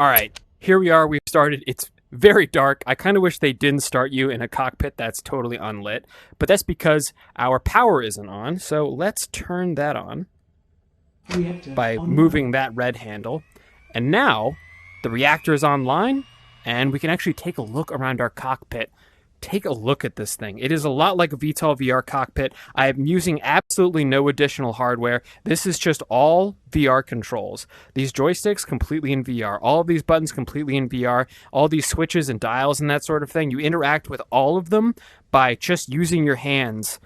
All right, here we are. We've started. It's very dark. I kind of wish they didn't start you in a cockpit that's totally unlit, but that's because our power isn't on. So let's turn that on by moving that red handle. And now the reactor is online, and we can actually take a look around our cockpit. Take a look at this thing. It is a lot like a VTOL VR cockpit. I am using absolutely no additional hardware. This is just all VR controls. These joysticks completely in VR. All of these buttons completely in VR. All these switches and dials and that sort of thing. You interact with all of them by just using your hands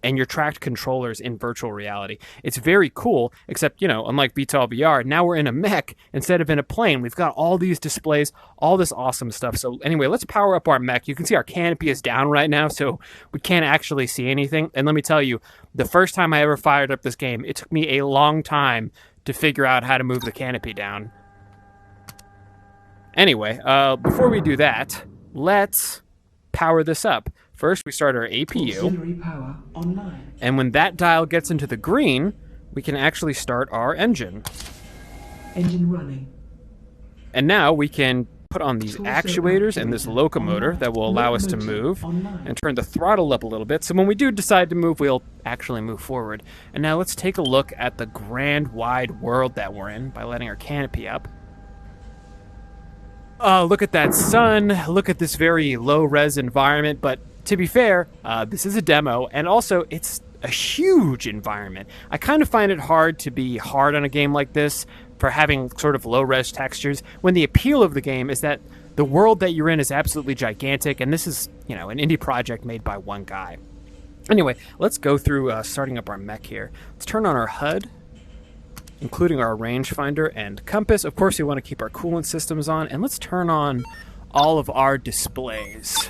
and your tracked controllers in virtual reality. It's very cool, except, unlike VTOL VR, now we're in a mech instead of in a plane. We've got all these displays, all this awesome stuff. So anyway, let's power up our mech. You can see our canopy is down right now, so we can't actually see anything. And let me tell you, the first time I ever fired up this game, it took me a long time to figure out how to move the canopy down. Anyway, before we do that, let's power this up. First, we start our APU, power online. And when that dial gets into the green, we can actually start our engine. Engine running. And now we can put on these actuators and this locomotor that will allow us to move and turn the throttle up a little bit. So when we do decide to move, we'll actually move forward. And now let's take a look at the grand wide world that we're in by letting our canopy up. Look at that sun. Look at this very low-res environment, but to be fair, this is a demo, and also it's a huge environment. I kind of find it hard to be hard on a game like this for having sort of low-res textures, when the appeal of the game is that the world that you're in is absolutely gigantic, and this is, an indie project made by one guy. Anyway, let's go through starting up our mech here. Let's turn on our HUD, including our rangefinder and compass. Of course, we want to keep our coolant systems on, and let's turn on all of our displays.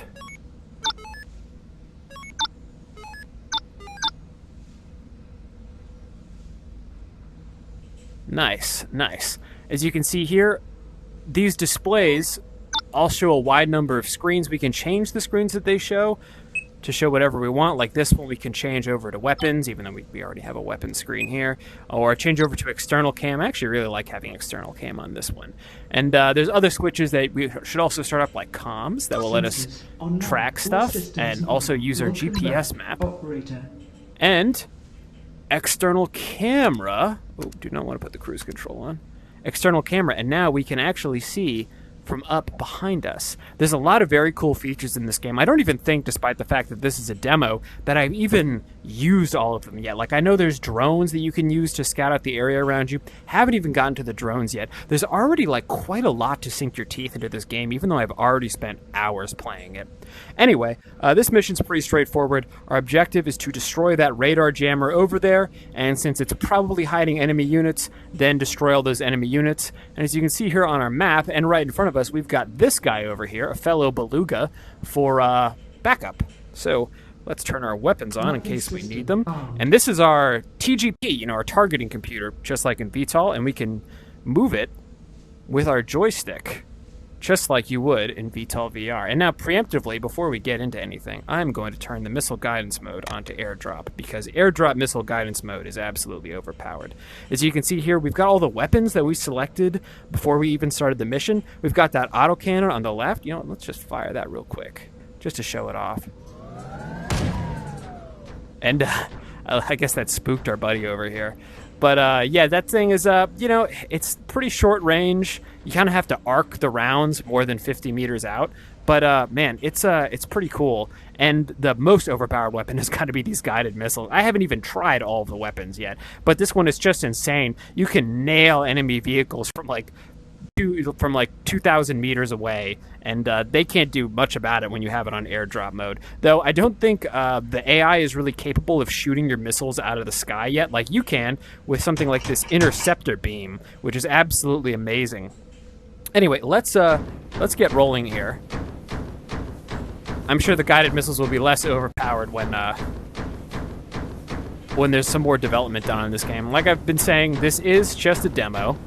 Nice, nice. As you can see here, these displays all show a wide number of screens. We can change the screens that they show to show whatever we want. Like this one, we can change over to weapons, even though we already have a weapon screen here, or change over to external cam. I actually really like having external cam on this one. And there's other switches that we should also start up, like comms, that will let us track stuff and also use our GPS map. And external camera. Oh, do not want to put the cruise control on. External camera, and now we can actually see from up behind us. There's a lot of very cool features in this game. I don't even think, despite the fact that this is a demo, that I've even used all of them yet. Like, I know there's drones that you can use to scout out the area around you. Haven't even gotten to the drones yet. There's already, quite a lot to sink your teeth into this game, even though I've already spent hours playing it. Anyway, this mission's pretty straightforward. Our objective is to destroy that radar jammer over there, and since it's probably hiding enemy units, then destroy all those enemy units. And as you can see here on our map, and right in front of us, we've got this guy over here, a fellow beluga, for backup. So let's turn our weapons on in case we need them. And this is our TGP, our targeting computer, just like in VTOL, and we can move it with our joystick, just like you would in VTOL VR. And now, preemptively, before we get into anything, I'm going to turn the missile guidance mode onto airdrop, because airdrop missile guidance mode is absolutely overpowered. As you can see here, we've got all the weapons that we selected before we even started the mission. We've got that autocannon on the left. Let's just fire that real quick, just to show it off. And I guess that spooked our buddy over here. But yeah, that thing is, it's pretty short range. You kind of have to arc the rounds more than 50 meters out. But man, it's pretty cool. And the most overpowered weapon has got to be these guided missiles. I haven't even tried all of the weapons yet, but this one is just insane. You can nail enemy vehicles from 2,000 meters away, and they can't do much about it when you have it on airdrop mode. Though I don't think the AI is really capable of shooting your missiles out of the sky yet, like you can with something like this interceptor beam, which is absolutely amazing. Anyway, let's get rolling here. I'm sure the guided missiles will be less overpowered when there's some more development done in this game. Like I've been saying, this is just a demo.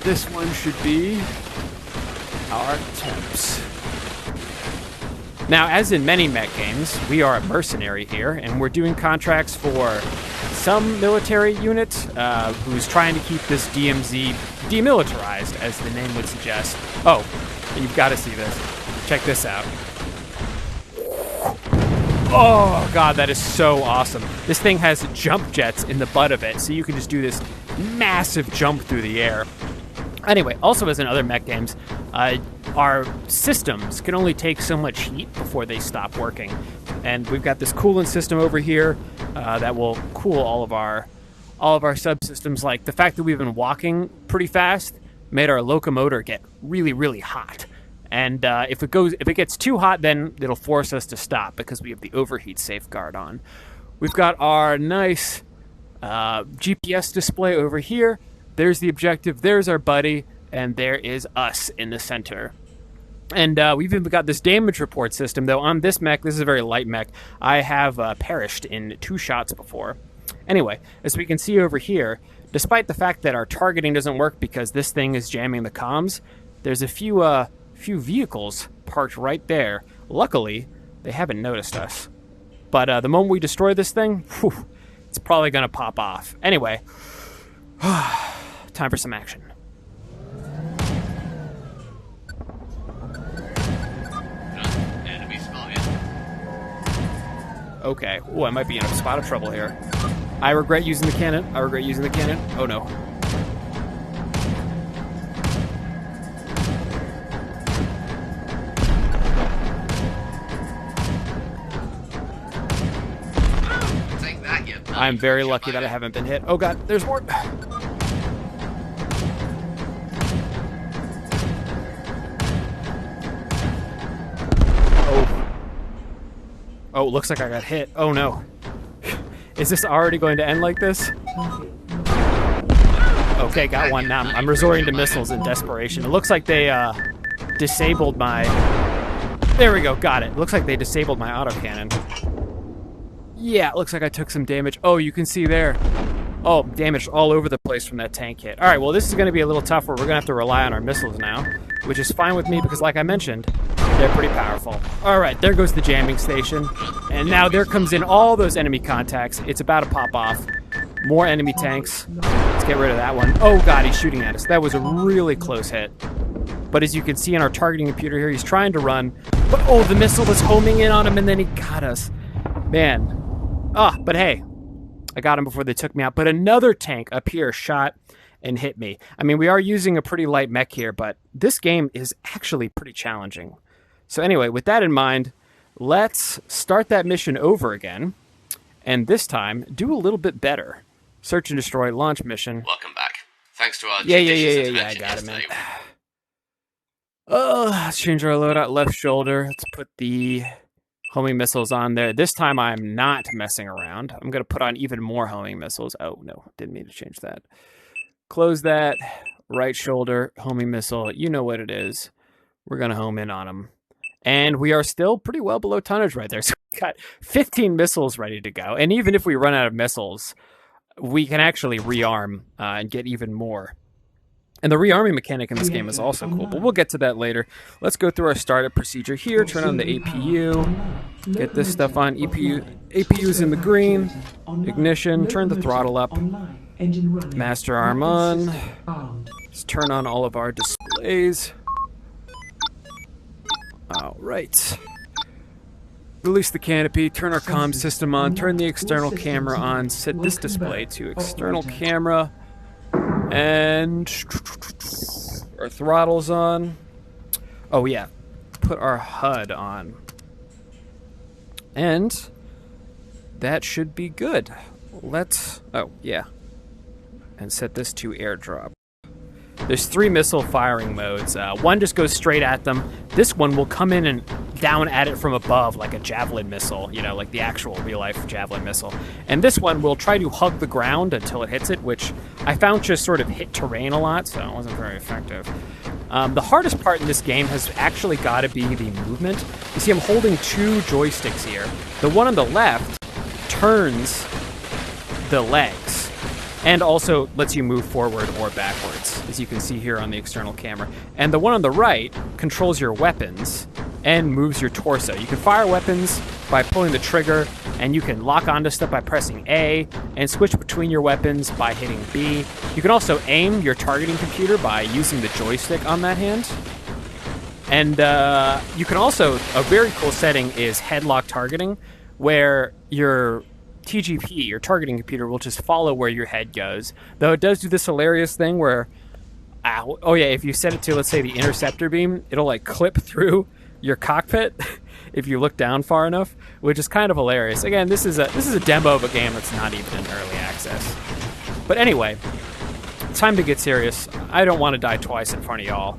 This one should be our temps. Now, as in many mech games, we are a mercenary here, and we're doing contracts for some military unit who's trying to keep this DMZ demilitarized, as the name would suggest. Oh, you've got to see this. Check this out. Oh, God, that is so awesome. This thing has jump jets in the butt of it, so you can just do this massive jump through the air. Anyway, also as in other mech games, our systems can only take so much heat before they stop working. And we've got this coolant system over here that will cool all of our subsystems. Like the fact that we've been walking pretty fast made our locomotor get really, really hot. And if it gets too hot, then it'll force us to stop because we have the overheat safeguard on. We've got our nice GPS display over here. There's the objective. There's our buddy, and there is us in the center. And we've even got this damage report system, though on this mech, this is a very light mech, I have perished in 2 shots before. Anyway, as we can see over here, despite the fact that our targeting doesn't work because this thing is jamming the comms, there's a few vehicles parked right there. Luckily, they haven't noticed us. But the moment we destroy this thing, whew, it's probably going to pop off. Anyway, time for some action. Okay. Oh, I might be in a spot of trouble here. I regret using the cannon. Oh, no. Take that, you. I'm very lucky that I haven't been hit. Oh, God. There's more. Oh, it looks like I got hit. Oh, no. Is this already going to end like this? Okay, got one. Now I'm resorting to missiles in desperation. It looks like they disabled my... There we go, got it. Looks like they disabled my autocannon. Yeah, it looks like I took some damage. Oh, you can see there. Oh, damage all over the place from that tank hit. All right, well, this is going to be a little tougher. We're going to have to rely on our missiles now, which is fine with me because, like I mentioned, they're pretty powerful. All right, there goes the jamming station. And now there comes in all those enemy contacts. It's about to pop off. More enemy tanks. Let's get rid of that one. Oh, God, he's shooting at us. That was a really close hit. But as you can see in our targeting computer here, he's trying to run. But, oh, the missile was homing in on him, and then he got us. Man. But hey, I got him before they took me out. But another tank up here shot and hit me. I mean, we are using a pretty light mech here, but this game is actually pretty challenging. So anyway, with that in mind, let's start that mission over again, and this time, do a little bit better. Search and destroy, launch mission. Welcome back. Thanks to our Yeah, I got it, man. Let's change our loadout, left shoulder. Let's put the homing missiles on there. This time I'm not messing around. I'm going to put on even more homing missiles. Oh, no, didn't mean to change that. Close that, right shoulder, homing missile. You know what it is. We're going to home in on them. And we are still pretty well below tonnage right there. So we've got 15 missiles ready to go. And even if we run out of missiles, we can actually rearm and get even more. And the rearming mechanic in this game is also cool, but we'll get to that later. Let's go through our startup procedure here. Turn on the APU. Get this stuff on. APU's in the green. Ignition. Turn the throttle up. Master arm on. Let's turn on all of our displays. All right. Release the canopy, turn our comm system on, turn the external camera on, set this display to external camera, and our throttle's on. Oh yeah, put our HUD on. And that should be good. Let's, oh yeah, and set this to airdrop. There's 3 missile firing modes. One just goes straight at them. This one will come in and down at it from above like a javelin missile, you know, like the actual real-life javelin missile. And this one will try to hug the ground until it hits it, which I found just sort of hit terrain a lot, so it wasn't very effective. The hardest part in this game has actually got to be the movement. You see I'm holding 2 joysticks here. The one on the left turns the legs, and also lets you move forward or backwards, as you can see here on the external camera. And the one on the right controls your weapons, and moves your torso. You can fire weapons by pulling the trigger, and you can lock onto stuff by pressing A, and switch between your weapons by hitting B. You can also aim your targeting computer by using the joystick on that hand. And you can also, a very cool setting is headlock targeting, where your TGP, your targeting computer, will just follow where your head goes. Though it does do this hilarious thing where, if you set it to, let's say, the interceptor beam, it'll like clip through your cockpit if you look down far enough, which is kind of hilarious. Again, this is a demo of a game that's not even in early access. But anyway, it's time to get serious. I don't want to die twice in front of y'all.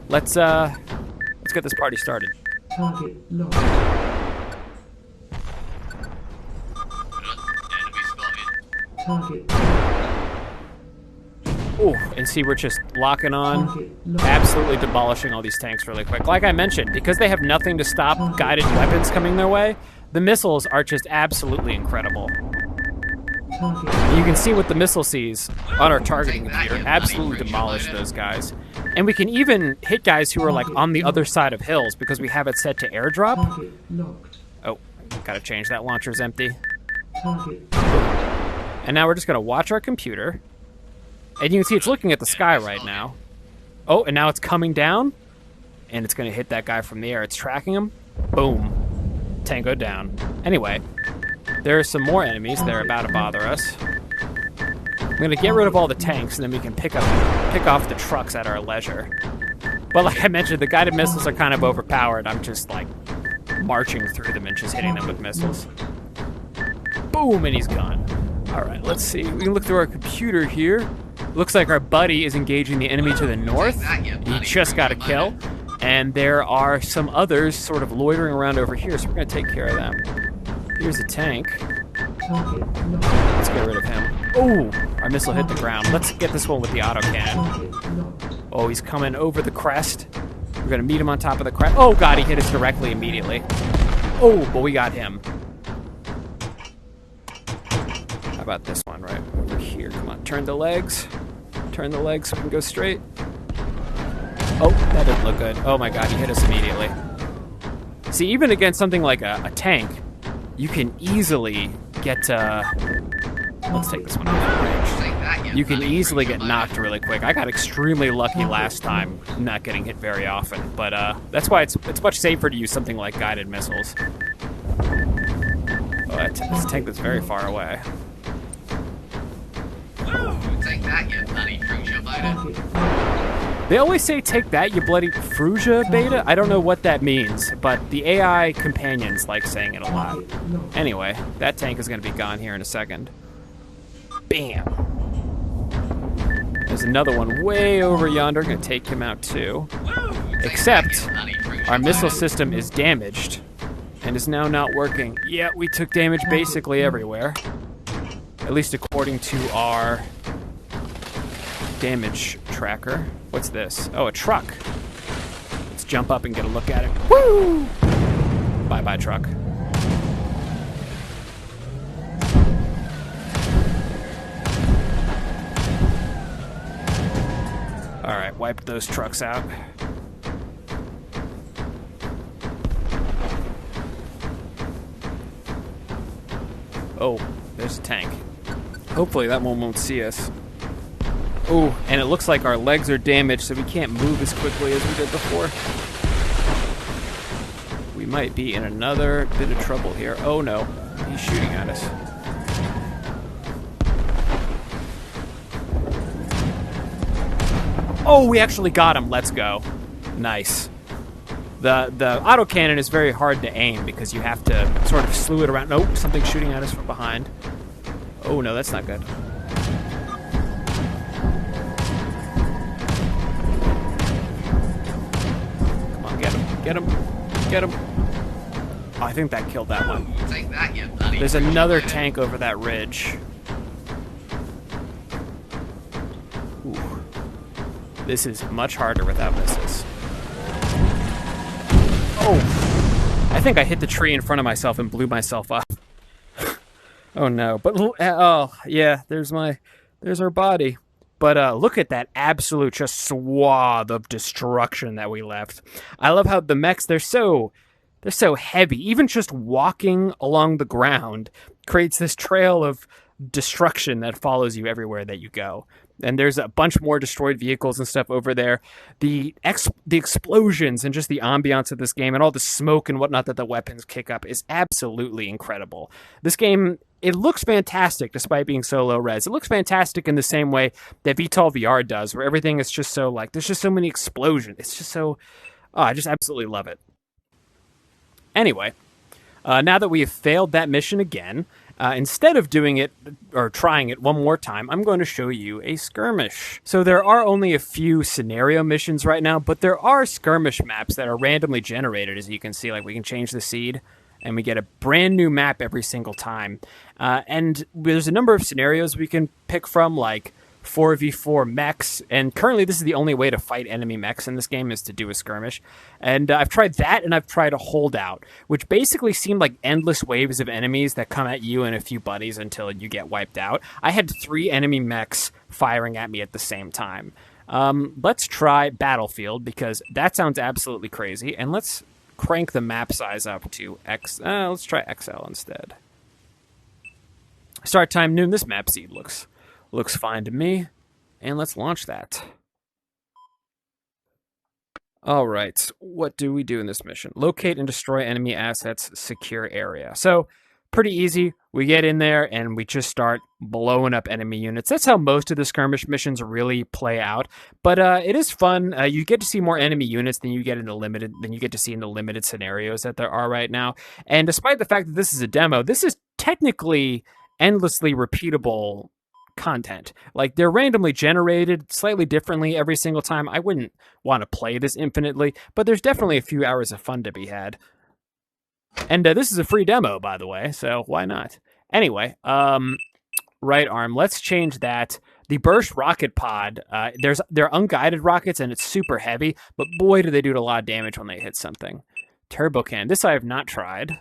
Let's get this party started. Target locked. Enemy spotted. Target. Oh, and see, we're just locking on, Target locked. absolutely demolishing all these tanks really quick. Like I mentioned, because they have nothing to stop guided weapons coming their way, the missiles are just absolutely incredible. Target. You can see what the missile sees on our targeting computer. Absolutely demolish those guys. And we can even hit guys who are like on the other side of hills because we have it set to airdrop. Target locked. Oh, gotta change that. Launcher's empty. Target. And now we're just gonna watch our computer. And you can see it's looking at the sky right now. Oh, and now it's coming down. And it's gonna hit that guy from the air. It's tracking him. Boom. Tango down. Anyway, there are some more enemies. They're about to bother us. I'm gonna get rid of all the tanks, and then we can pick off the trucks at our leisure. But like I mentioned, the guided missiles are kind of overpowered. I'm just like marching through them and just hitting them with missiles. Boom, and he's gone. All right, let's see. We can look through our computer here. Looks like our buddy is engaging the enemy to the north. He just got a kill. And there are some others sort of loitering around over here, so we're gonna take care of them. Here's a tank. Target locked. Let's get rid of him. Oh, our missile hit the ground. Let's get this one with the autocannon. Target locked. Oh, he's coming over the crest. We're gonna meet him on top of the crest. Oh god, he hit us directly immediately. Oh, but we got him. How about this one right over here? Come on, turn the legs. Turn the legs so we can go straight. Oh, that didn't look good. Oh my god, he hit us immediately. See, even against something like a tank, you can easily get, let's take this one off range. You can easily get knocked really quick. I got extremely lucky last time, not getting hit very often, but that's why it's much safer to use something like guided missiles. Oh, that's a tank that's very far away. Take that, you bloody cruiser biter. Target. They always say, take that, you bloody Fruja beta. I don't know what that means, but the AI companions like saying it a lot. Anyway, that tank is going to be gone here in a second. Bam. There's another one way over yonder. Going to take him out too. Except our missile system is damaged and is now not working. Yeah, we took damage basically everywhere. At least according to our damage tracker. What's this? Oh, a truck. Let's jump up and get a look at it. Woo! Bye-bye, truck. All right, wipe those trucks out. Oh, there's a tank. Hopefully that one won't see us. Oh, and it looks like our legs are damaged, so we can't move as quickly as we did before. We might be in another bit of trouble here. Oh no, he's shooting at us. Oh, we actually got him. Let's go. Nice. The autocannon is very hard to aim because you have to sort of slew it around. Nope, something's shooting at us from behind. Oh no, that's not good. Come on, get him. Get him. Get him. Oh, I think that killed that one. Take that, you bloody There's cruiser another biter. tank over that ridge. Ooh. This is much harder without missiles. Oh! I think I hit the tree in front of myself and blew myself up. Oh no. But, oh, yeah, there's our body. But look at that absolute just swath of destruction that we left. I love how the mechs, they're so heavy. Even just walking along the ground creates this trail of destruction that follows you everywhere that you go. And there's a bunch more destroyed vehicles and stuff over there. The explosions and just the ambiance of this game and all the smoke and whatnot that the weapons kick up is absolutely incredible. This game, it looks fantastic despite being so low res. It looks fantastic in the same way that VTOL VR does, where everything is just so like, there's just so many explosions. It's just so, I just absolutely love it. Anyway, now that we have failed that mission again, instead of doing it or trying it one more time, I'm going to show you a skirmish. So there are only a few scenario missions right now, but there are skirmish maps that are randomly generated, as you can see. Like, we can change the seed, and we get a brand new map every single time. And there's a number of scenarios we can pick from, like 4v4 mechs, and currently this is the only way to fight enemy mechs in this game, is to do a skirmish. And I've tried that, and I've tried a holdout, which basically seemed like endless waves of enemies that come at you and a few buddies until you get wiped out. I had 3 enemy mechs firing at me at the same time. Let's try Battlefield, because that sounds absolutely crazy, and let's crank the map size up to X. Let's try XL instead. Start time noon. This map seed looks fine to me. And let's launch that. All right. What do we do in this mission? Locate and destroy enemy assets, secure area. So, pretty easy. We get in there and we just start blowing up enemy units. That's how most of the skirmish missions really play out. But it is fun. You get to see more enemy units than you get to see in the limited scenarios that there are right now. And despite the fact that this is a demo, this is technically endlessly repeatable content. Like, they're randomly generated slightly differently every single time. I wouldn't want to play this infinitely, but there's definitely a few hours of fun to be had. And this is a free demo, by the way, so why not? Anyway, right arm, let's change that. The burst rocket pod, they're unguided rockets and it's super heavy, but boy do they do a lot of damage when they hit something. Turbo cannon, this I have not tried.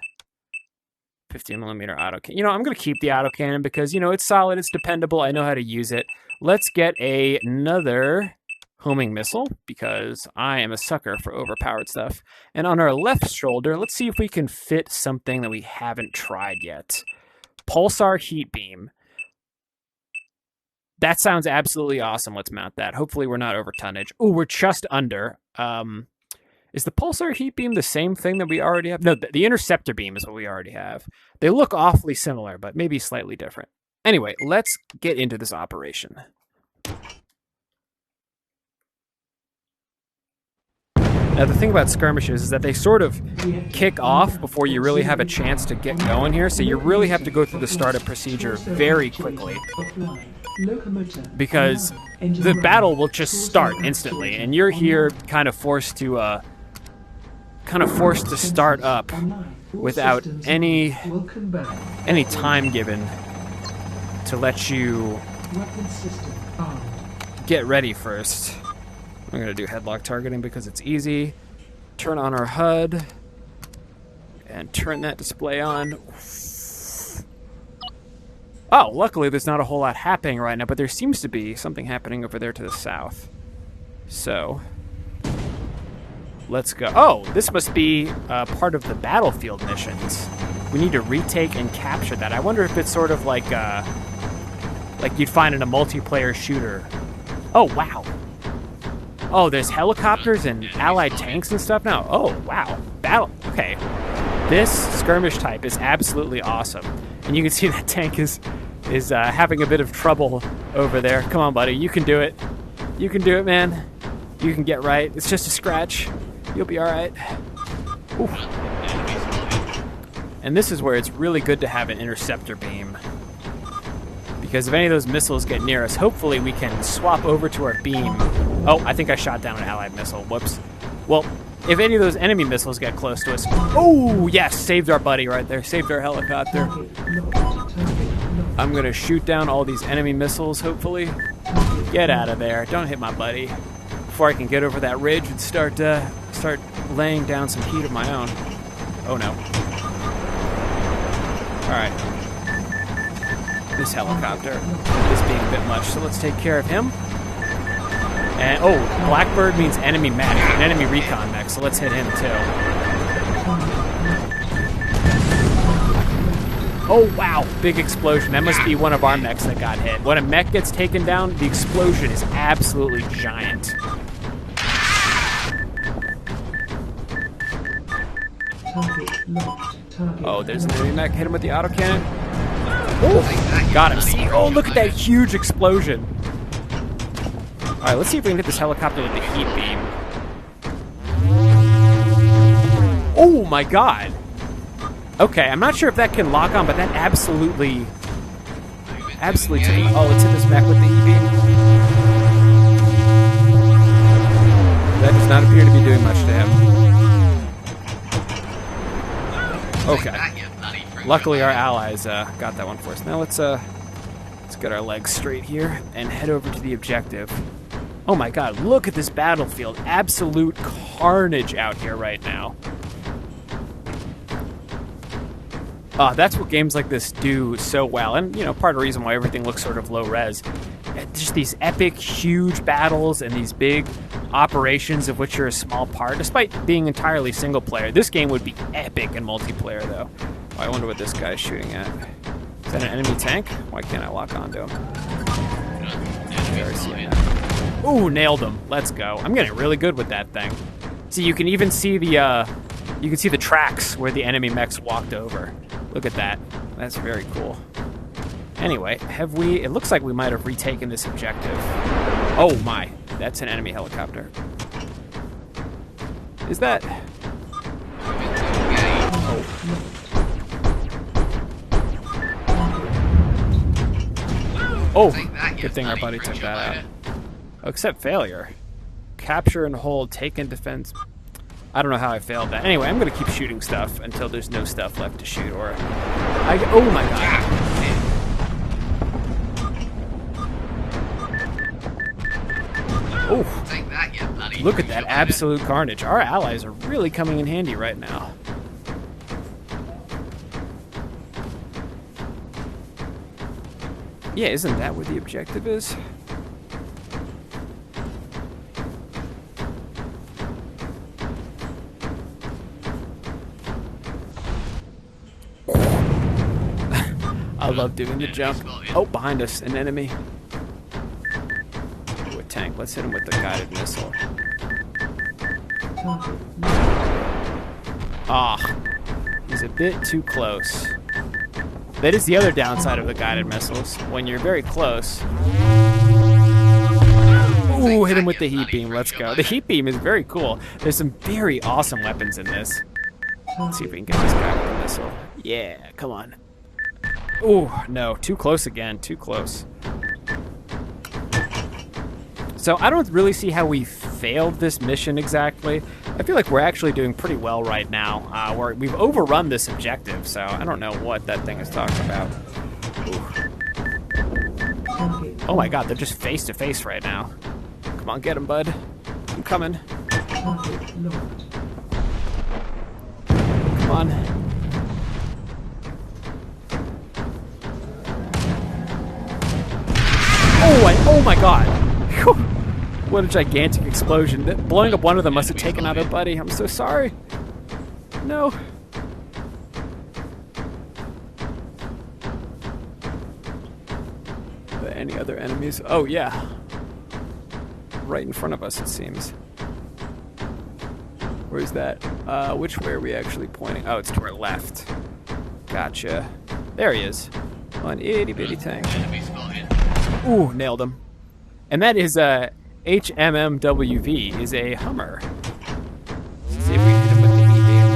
15mm autocannon. You know, I'm going to keep the autocannon because, you know, it's solid, it's dependable, I know how to use it. Let's get another homing missile because I am a sucker for overpowered stuff. And on our left shoulder, let's see if we can fit something that we haven't tried yet. Pulsar heat beam. That sounds absolutely awesome. Let's mount that. Hopefully we're not over tonnage. Ooh, we're just under. Is the pulsar heat beam the same thing that we already have? No, the interceptor beam is what we already have. They look awfully similar, but maybe slightly different. Anyway, let's get into this operation. Now, the thing about skirmishes is that they sort of kick off before you really have a chance to get going here, so you really have to go through the startup procedure very quickly. Because the battle will just start instantly, and you're here kind of forced to start up without any time given to let you get ready first. I'm going to do headlock targeting because it's easy. Turn on our HUD and turn that display on. Oh, luckily there's not a whole lot happening right now, but there seems to be something happening over there to the south. So, let's go. Oh, this must be part of the battlefield missions. We need to retake and capture that. I wonder if it's sort of like you'd find in a multiplayer shooter. Oh, wow. Oh, there's helicopters and allied tanks and stuff now. Oh, wow. Battle. Okay. This skirmish type is absolutely awesome. And you can see that tank is having a bit of trouble over there. Come on, buddy. You can do it. You can do it, man. You can get right. It's just a scratch. You'll be all right. Ooh. And this is where it's really good to have an interceptor beam. Because if any of those missiles get near us, hopefully we can swap over to our beam. Oh, I think I shot down an allied missile. Whoops. Well, if any of those enemy missiles get close to us... Oh, yes! Saved our buddy right there. Saved our helicopter. I'm going to shoot down all these enemy missiles, hopefully. Get out of there. Don't hit my buddy. Before I can get over that ridge and start laying down some heat of my own. Oh, no. Alright. this helicopter. This being a bit much, so let's take care of him. And oh, Blackbird means enemy mech, an enemy recon mech, so let's hit him too. Oh wow, big explosion. That must be one of our mechs that got hit. When a mech gets taken down, the explosion is absolutely giant. Oh, there's an enemy mech. Hit him with the autocannon. Oh, got him. See? Oh, look at that huge explosion. Alright, let's see if we can hit this helicopter with the heat beam. Oh my god. Okay, I'm not sure if that can lock on, but that absolutely took it. Oh, let's hit this mech with the heat beam. That does not appear to be doing much to him. Okay. Luckily, our allies got that one for us. Now let's get our legs straight here and head over to the objective. Oh my god, look at this battlefield. Absolute carnage out here right now. That's what games like this do so well. And, you know, part of the reason why everything looks sort of low res. Just these epic, huge battles and these big operations of which you're a small part, despite being entirely single player. This game would be epic in multiplayer, though. Oh, I wonder what this guy's shooting at. Is that an enemy tank? Why can't I lock onto him? Ooh, nailed him. Let's go. I'm getting really good with that thing. See, you can even see the tracks where the enemy mechs walked over. Look at that. That's very cool. Anyway, it looks like we might have retaken this objective. Oh my, that's an enemy helicopter. Is that? Oh, good thing our buddy took that out. Oh, except failure. Capture and hold, take in defense. I don't know how I failed that. Anyway, I'm going to keep shooting stuff until there's no stuff left to shoot. Oh my god. Oh, look at that absolute carnage. Our allies are really coming in handy right now. Yeah, isn't that where the objective is? I love doing the jump. Oh, behind us, an enemy. Ooh, a tank. Let's hit him with the guided missile. Ah, he's a bit too close. That is the other downside of the guided missiles. When you're very close. Ooh, hit him with the heat beam. Let's go. The heat beam is very cool. There's some very awesome weapons in this. Let's see if we can get this guy with the missile. Yeah, come on. Ooh, no. Too close again. Too close. So I don't really see how we failed this mission exactly. I feel like we're actually doing pretty well right now. We've overrun this objective, so I don't know what that thing is talking about. Ooh. Oh my god, they're just face to face right now. Come on, get him, bud. I'm coming. Come on. Oh my god. What a gigantic explosion. Blowing up one of them must have taken out our buddy. I'm so sorry. No. Are there any other enemies? Oh, yeah. Right in front of us, it seems. Where's that? Which way are we actually pointing? Oh, it's to our left. Gotcha. There he is. One itty bitty tank. Ooh, nailed him. And that is HMMWV is a Hummer. Let's see if we can hit him with the heat beam.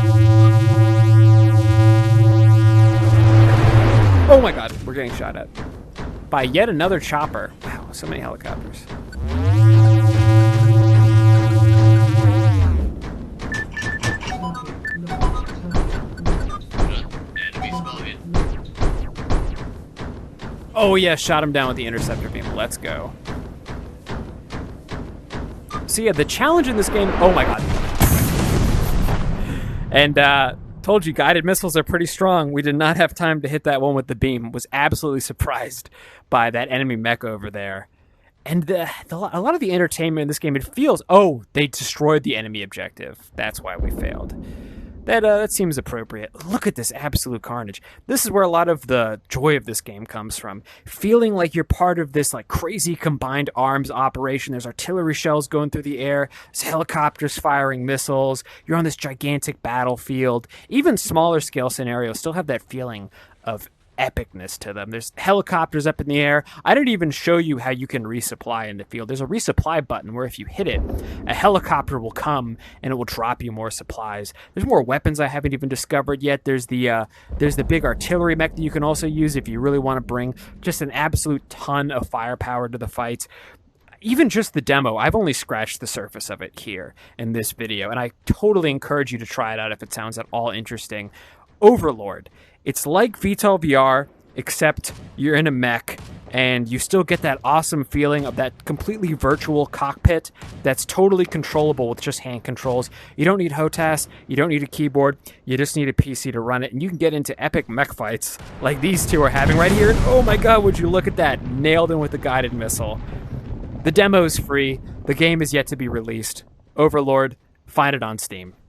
Oh my god, we're getting shot at by yet another chopper. Wow, so many helicopters. Oh yeah, shot him down with the interceptor beam. Let's go. So yeah, the challenge in this game... Oh my god. And Told you, guided missiles are pretty strong. We did not have time to hit that one with the beam. Was absolutely surprised by that enemy mech over there. And a lot of the entertainment in this game, it feels, oh, they destroyed the enemy objective. That's why we failed. That seems appropriate. Look at this absolute carnage. This is where a lot of the joy of this game comes from. Feeling like you're part of this like crazy combined arms operation. There's artillery shells going through the air. There's helicopters firing missiles. You're on this gigantic battlefield. Even smaller scale scenarios still have that feeling of epicness to them. There's helicopters up in the air. I didn't even show you how you can resupply in the field. There's a resupply button where if you hit it, a helicopter will come and it will drop you more supplies. There's more weapons I haven't even discovered yet. There's the big artillery mech that you can also use if you really want to bring just an absolute ton of firepower to the fights. Even just the demo, I've only scratched the surface of it here in this video, and I totally encourage you to try it out if it sounds at all interesting. OVRLRD. It's like VTOL VR, except you're in a mech, and you still get that awesome feeling of that completely virtual cockpit that's totally controllable with just hand controls. You don't need HOTAS, you don't need a keyboard, you just need a PC to run it, and you can get into epic mech fights like these two are having right here. And oh my god, would you look at that, nailed in with the guided missile. The demo is free, the game is yet to be released. OVRLRD, find it on Steam.